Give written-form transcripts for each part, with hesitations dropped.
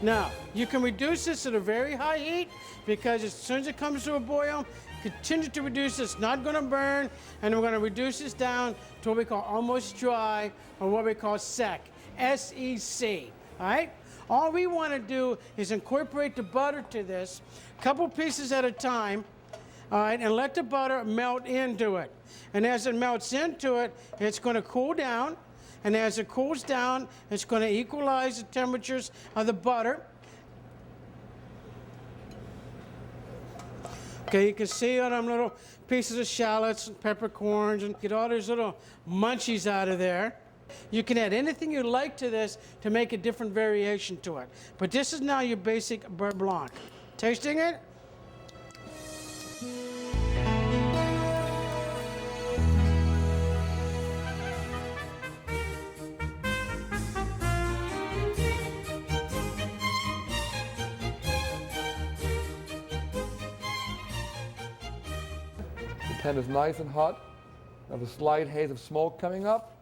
Now, you can reduce this at a very high heat because as soon as it comes to a boil, continue to reduce. It's not going to burn, and we're going to reduce this down to what we call almost dry, or what we call sec, S-E-C, all right? All we want to do is incorporate the butter to this, a couple pieces at a time, all right, and let the butter melt into it. And as it melts into it, it's going to cool down, and as it cools down, it's going to equalize the temperatures of the butter. Okay, you can see all them little pieces of shallots and peppercorns and get all those little munchies out of there. You can add anything you like to this to make a different variation to it. But this is now your basic beurre blanc. Tasting it? The pan is nice and hot. I have a slight haze of smoke coming up.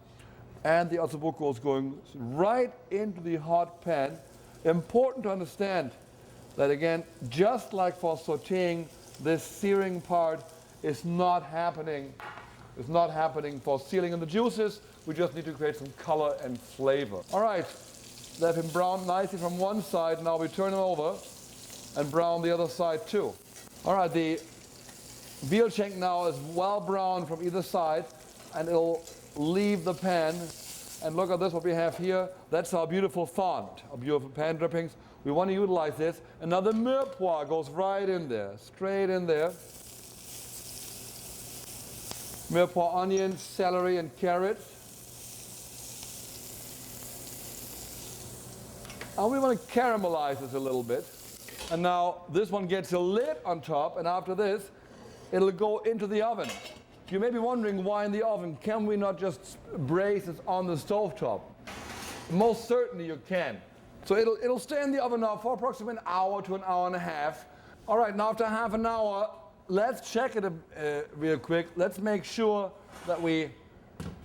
And the ossobuco is going right into the hot pan. Important to understand that, again, just like for sauteing, this searing part is not happening. It's not happening for sealing in the juices. We just need to create some color and flavor. All right, let him brown nicely from one side. Now we turn him over and brown the other side too. All right, the veal shank now is well browned from either side, and it'll leave the pan. And look at this, what we have here. That's our beautiful fond, our beautiful pan drippings. We want to utilize this. And now the mirepoix goes right in there, straight in there. Mirepoix onions, celery, and carrots. And we want to caramelize this a little bit. And now this one gets a lid on top, and after this, it'll go into the oven. You may be wondering why in the oven. Can we not just braise this on the stovetop? Most certainly you can. So it'll stay in the oven now for approximately an hour to an hour and a half. All right, now after half an hour, let's check it real quick. Let's make sure that we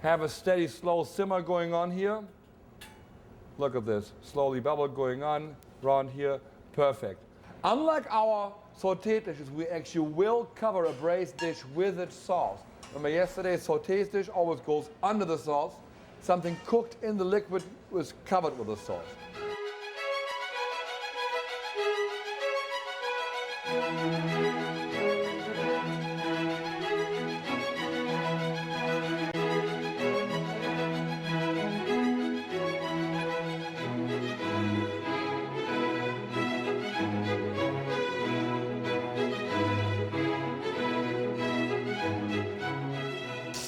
have a steady, slow simmer going on here. Look at this, slowly bubble going on around here. Perfect. Unlike our sauté dishes, we actually will cover a braised dish with its sauce. Remember yesterday's sauté dish always goes under the sauce. Something cooked in the liquid was covered with the sauce.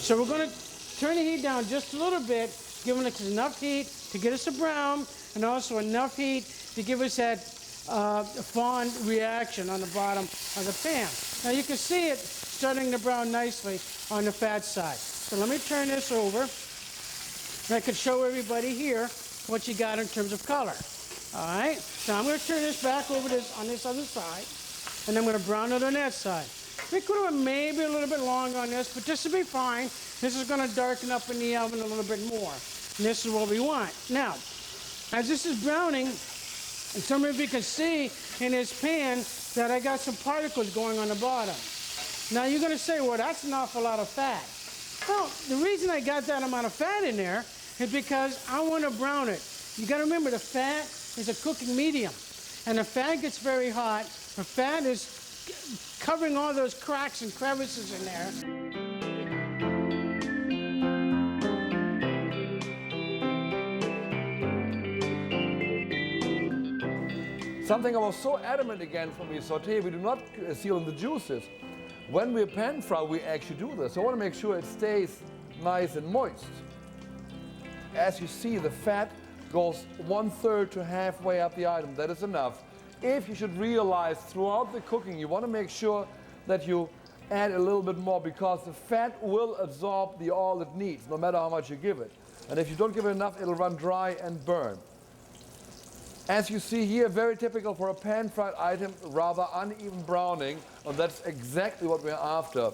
So we're going to turn the heat down just a little bit, giving us enough heat to get us a brown, and also enough heat to give us that fond reaction on the bottom of the pan. Now you can see it starting to brown nicely on the fat side. So let me turn this over, and I can show everybody here what you got in terms of color. All right, so I'm going to turn this back over on this other side, and I'm going to brown it on that side. We could have maybe a little bit longer on this, but this will be fine. This is going to darken up in the oven a little bit more. And this is what we want. Now, as this is browning, and some of you can see in this pan that I got some particles going on the bottom. Now you're going to say, well, that's an awful lot of fat. Well, the reason I got that amount of fat in there is because I want to brown it. You got to remember, the fat is a cooking medium. And the fat gets very hot. The fat is covering all those cracks and crevices in there. Something I was so adamant against when we saute, we do not seal in the juices. When we pan fry, we actually do this. So I want to make sure it stays nice and moist. As you see, the fat goes 1/3 to halfway up the item. That is enough. If you should realize throughout the cooking, you want to make sure that you add a little bit more, because the fat will absorb the oil it needs, no matter how much you give it. And if you don't give it enough, it'll run dry and burn. As you see here, very typical for a pan-fried item, rather uneven browning, and that's exactly what we're after,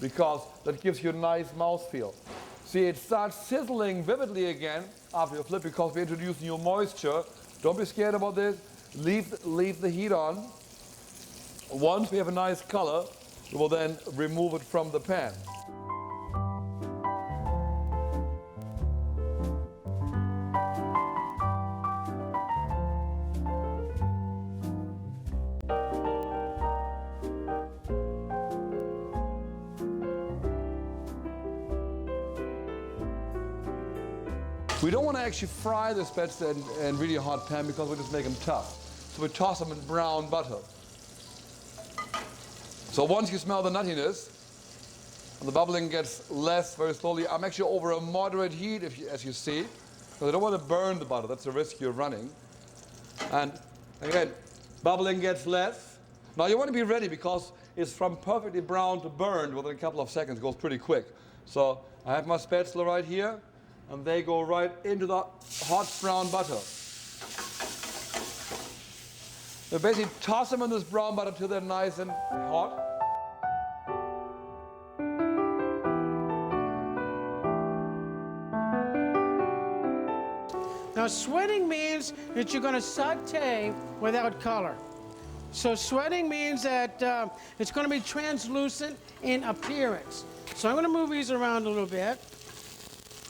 because that gives you a nice mouthfeel. See, it starts sizzling vividly again after you flip, because we introduce new moisture. Don't be scared about this. leave the heat on. Once we have a nice color, we will then remove it from the pan. We don't want to actually fry the spätzle in really hot pan because we just make them tough. So we toss them in brown butter. So once you smell the nuttiness, and the bubbling gets less very slowly, I'm actually over a moderate heat, as you see, because I don't want to burn the butter. That's the risk you're running. And again, bubbling gets less. Now you want to be ready because it's from perfectly brown to burned within a couple of seconds. It goes pretty quick. So I have my spätzle right here, and they go right into the hot brown butter. So basically toss them in this brown butter till they're nice and hot. Now sweating means that you're going to saute without color. So sweating means that it's going to be translucent in appearance. So I'm going to move these around a little bit.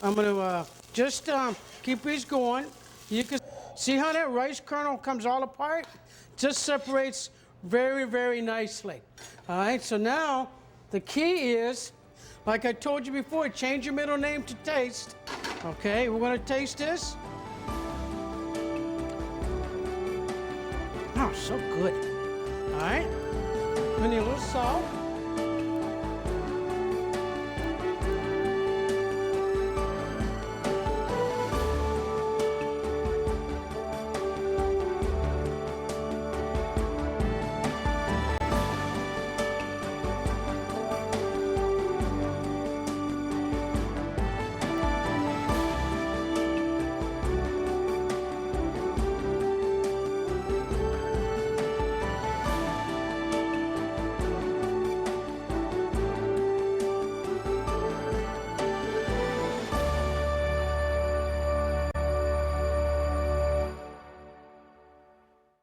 I'm going to just keep these going. You can see how that rice kernel comes all apart? Just separates very, very nicely. All right, so now the key is, like I told you before, change your middle name to taste. Okay, we're going to taste this. Oh, so good. All right, we need a little salt.